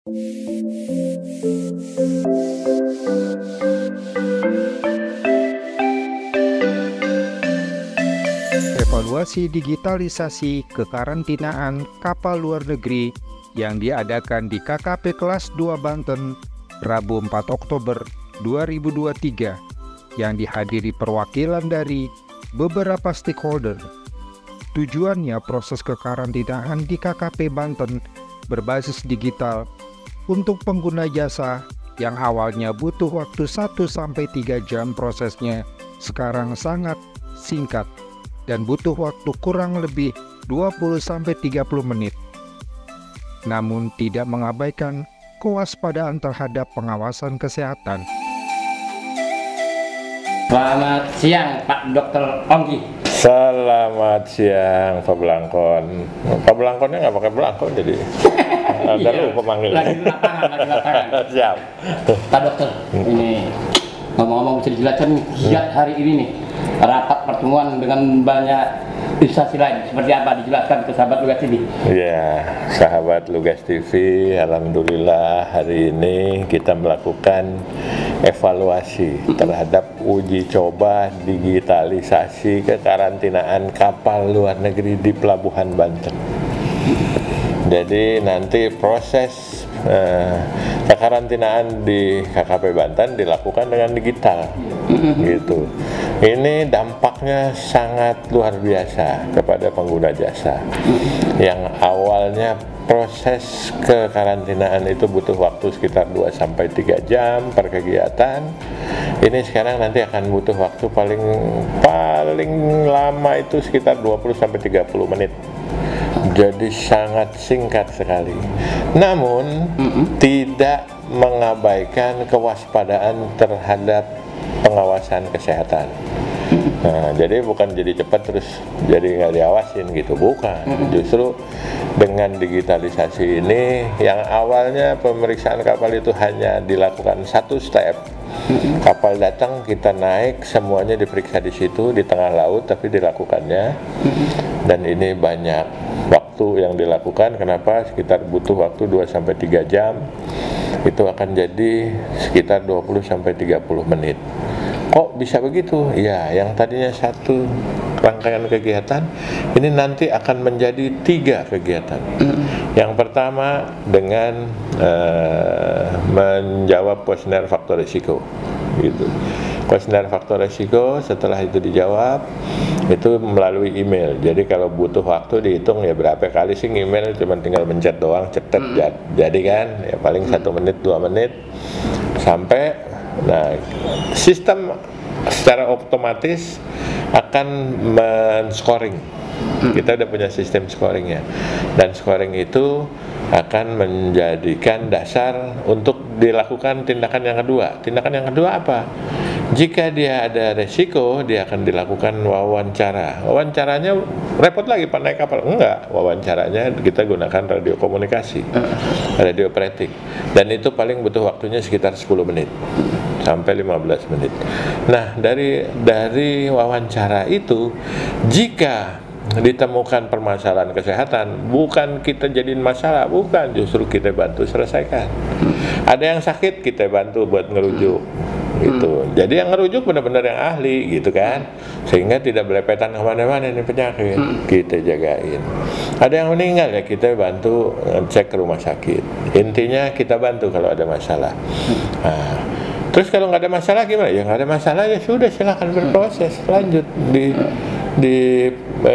Evaluasi digitalisasi kekarantinaan kapal luar negeri yang diadakan di KKP Kelas 2 Banten, Rabu 4 Oktober 2023, yang dihadiri perwakilan dari beberapa stakeholder. Tujuannya proses kekarantinaan di KKP Banten berbasis digital untuk pengguna jasa yang awalnya butuh waktu 1-3 jam prosesnya sekarang sangat singkat dan butuh waktu kurang lebih 20-30 menit. Namun tidak mengabaikan kewaspadaan terhadap pengawasan kesehatan. Selamat siang Pak Dr. Ongki. Selamat siang Pak Blangkon. Pak Blangkonnya nggak pakai belangkon jadi. Ada lupa manggilnya. Lagi di lapangan. Siap. Pak Dokter, ini ngomong-ngomong bisa dijelaskan giat hari ini nih, rapat pertemuan dengan banyak instansi lain seperti apa, dijelaskan ke sahabat Lugas TV. Ya, sahabat Lugas TV, alhamdulillah hari ini kita melakukan evaluasi terhadap uji coba digitalisasi kekarantinaan kapal luar negeri di Pelabuhan Banten. Jadi nanti proses kekarantinaan di KKP Banten dilakukan dengan digital, gitu. Ini dampaknya sangat luar biasa kepada pengguna jasa. Yang awalnya proses kekarantinaan itu butuh waktu sekitar 2-3 jam per kegiatan. Ini sekarang nanti akan butuh waktu paling lama itu sekitar 20-30 menit. Jadi sangat singkat sekali. Namun tidak mengabaikan kewaspadaan terhadap pengawasan kesehatan. Nah, jadi bukan jadi cepat terus jadi nggak diawasin gitu, bukan. Justru dengan digitalisasi ini yang awalnya pemeriksaan kapal itu hanya dilakukan satu step. Kapal datang, kita naik, semuanya diperiksa di situ di tengah laut, tapi dilakukannya. Dan ini banyak waktu yang dilakukan. Kenapa? Sekitar butuh waktu 2-3 jam. Itu akan jadi sekitar 20-30 menit. Kok bisa begitu? Ya, yang tadinya satu rangkaian kegiatan, ini nanti akan menjadi 3 kegiatan. Yang pertama dengan menjawab kuesioner faktor risiko, gitu. Kuesioner faktor risiko setelah itu dijawab, itu melalui email. Jadi kalau butuh waktu dihitung ya berapa kali sih email, cuma tinggal mencet doang, cetet jadi kan, ya paling 1 menit 2 menit sampai. Nah, sistem secara otomatis akan men-scoring. Kita udah punya sistem scoringnya, dan scoring itu akan menjadikan dasar untuk dilakukan tindakan yang kedua. Tindakan yang kedua apa? Jika dia ada resiko, dia akan dilakukan wawancara. Wawancaranya repot lagi Pak naik kapal? Enggak, wawancaranya kita gunakan radio komunikasi, radio operating, dan itu paling butuh waktunya sekitar 10 menit sampai 15 menit. Nah, dari wawancara itu, jika ditemukan permasalahan kesehatan, bukan kita jadiin masalah, bukan, justru kita bantu selesaikan. Ada yang sakit, kita bantu buat ngerujuk, gitu. Jadi yang ngerujuk benar-benar yang ahli, gitu kan, sehingga tidak belepetan kemana-mana ini penyakit, kita jagain. Ada yang meninggal, ya kita bantu cek ke rumah sakit. Intinya kita bantu kalau ada masalah. Nah, terus kalau nggak ada masalah gimana? Ya nggak ada masalah, ya sudah, silahkan berproses, lanjut di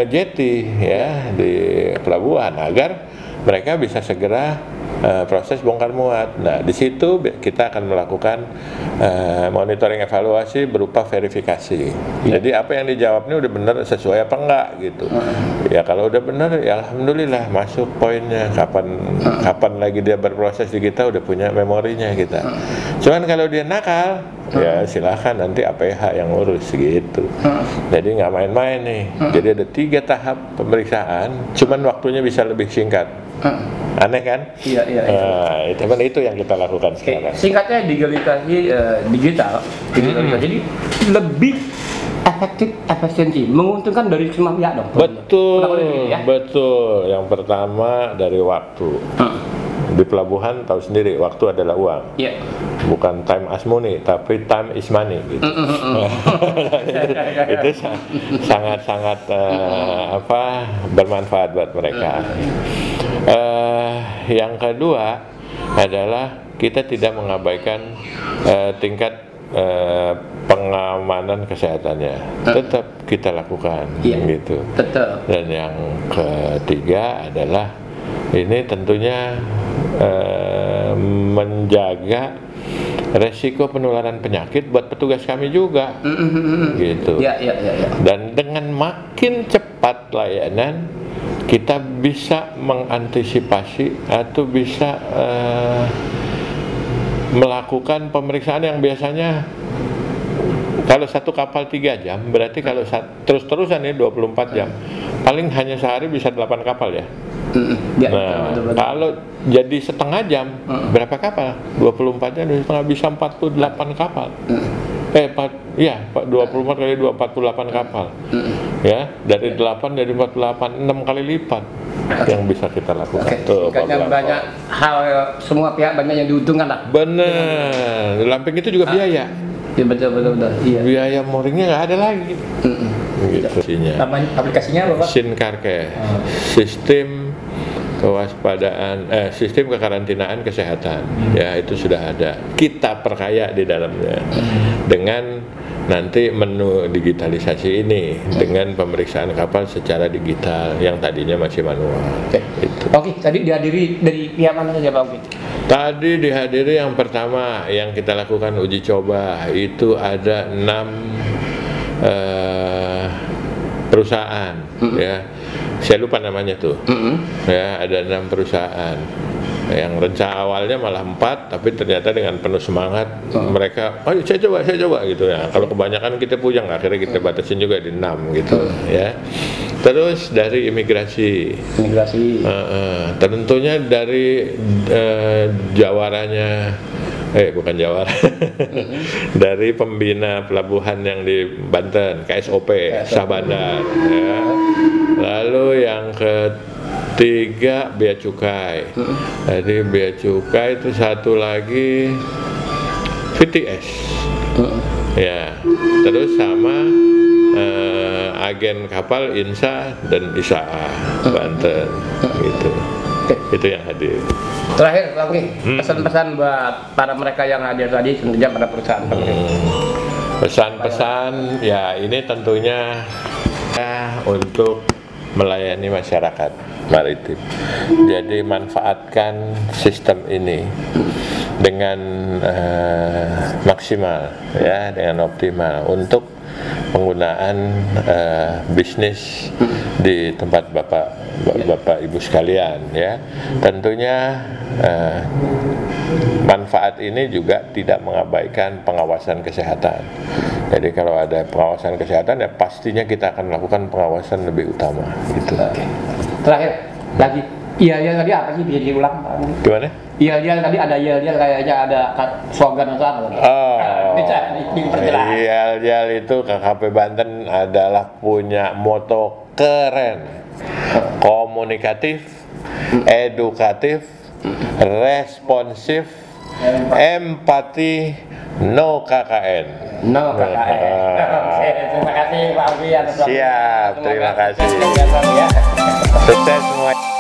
jeti, ya, di pelabuhan, agar mereka bisa segera proses bongkar muat. Nah, di situ kita akan melakukan monitoring evaluasi berupa verifikasi. Jadi apa yang dijawab ini udah benar, sesuai apa enggak gitu. Ya kalau udah benar, ya alhamdulillah masuk poinnya. Kapan lagi dia berproses di kita, udah punya memorinya kita. Cuman kalau dia nakal, ya silahkan nanti APH yang urus gitu. Jadi nggak main-main nih. Jadi ada 3 tahap pemeriksaan, cuman waktunya bisa lebih singkat. Aneh kan? Iya. Itu yang kita lakukan sekarang. Singkatnya digital. Jadi lebih efektif, efisiensi, menguntungkan dari semua pihak dong. Betul. Yang pertama dari waktu. Di pelabuhan tahu sendiri, waktu adalah uang. Iya. Bukan time as money, tapi time is money gitu. Itu sangat-sangat bermanfaat buat mereka. Yang kedua adalah kita tidak mengabaikan tingkat pengamanan kesehatannya, tetap kita lakukan, gitu. Tetap. Dan yang ketiga adalah ini tentunya menjaga resiko penularan penyakit buat petugas kami juga, gitu. Ya. Dan dengan makin cepat layanan, kita bisa mengantisipasi atau bisa melakukan pemeriksaan yang biasanya kalau satu kapal 3 jam, berarti kalau terus-terusan ya 24 jam, paling hanya sehari bisa 8 kapal ya. Nah, kalau jadi setengah jam, berapa kapal? 24 jam bisa 48 kapal. 24 kali 2, 48 kapal. Ya, dari 8 jadi 48, 6 kali lipat yang bisa kita lakukan. Tuh, banyak hal, semua pihak banyak yang diuntungkan lah. Bener, lamping itu juga biaya. Ya, betul. Iya. Biaya mooringnya nggak ada lagi. Gitu. Namanya aplikasinya apa, Pak? Sincarke, sistem kewaspadaan, sistem kekarantinaan kesehatan. Ya, itu sudah ada. Kita perkaya di dalamnya dengan nanti menu digitalisasi ini dengan pemeriksaan kapal secara digital yang tadinya masih manual. Oke, tadi dihadiri dari pihak mana saja, Pak? Tadi dihadiri yang pertama yang kita lakukan uji coba itu ada 6 perusahaan, ya. Saya lupa namanya tuh. Ya, ada 6 perusahaan. Yang rencana awalnya malah 4, tapi ternyata dengan penuh semangat mereka, oh saya coba gitu ya. Kalau kebanyakan kita puyeng, akhirnya kita batasin juga di 6 gitu, ya. Terus dari imigrasi. Tentunya dari jawarannya, bukan jawara, dari pembina pelabuhan yang di Banten, KSOP, Sah Bandar, ya. Lalu yang ketiga bea cukai. Jadi bea cukai itu satu lagi VTS. Ya. Terus sama agen kapal INSA dan ISAA Banten, gitu. Itu yang hadir. Terakhir, Bang, pesan-pesan buat para mereka yang hadir tadi, tentunya pada perusahaan pemerintah. Pesan-pesan ya ini tentunya untuk melayani masyarakat maritim. Jadi manfaatkan sistem ini dengan maksimal, ya, dengan optimal untuk penggunaan bisnis di tempat bapak ibu sekalian, ya. Tentunya manfaat ini juga tidak mengabaikan pengawasan kesehatan. Jadi kalau ada pengawasan kesehatan, ya pastinya kita akan melakukan pengawasan lebih utama, gitu. Terakhir lagi, iya tadi apa sih, bisa diulang? Gimana? Iya tadi ada kayaknya ada slogan atau apa? Iya itu KKP Banten adalah punya moto keren, komunikatif, edukatif, responsif, empati, no KKN. No KKN. Terima kasih Pak Alfi. Siap, terima kasih. Sukses semua.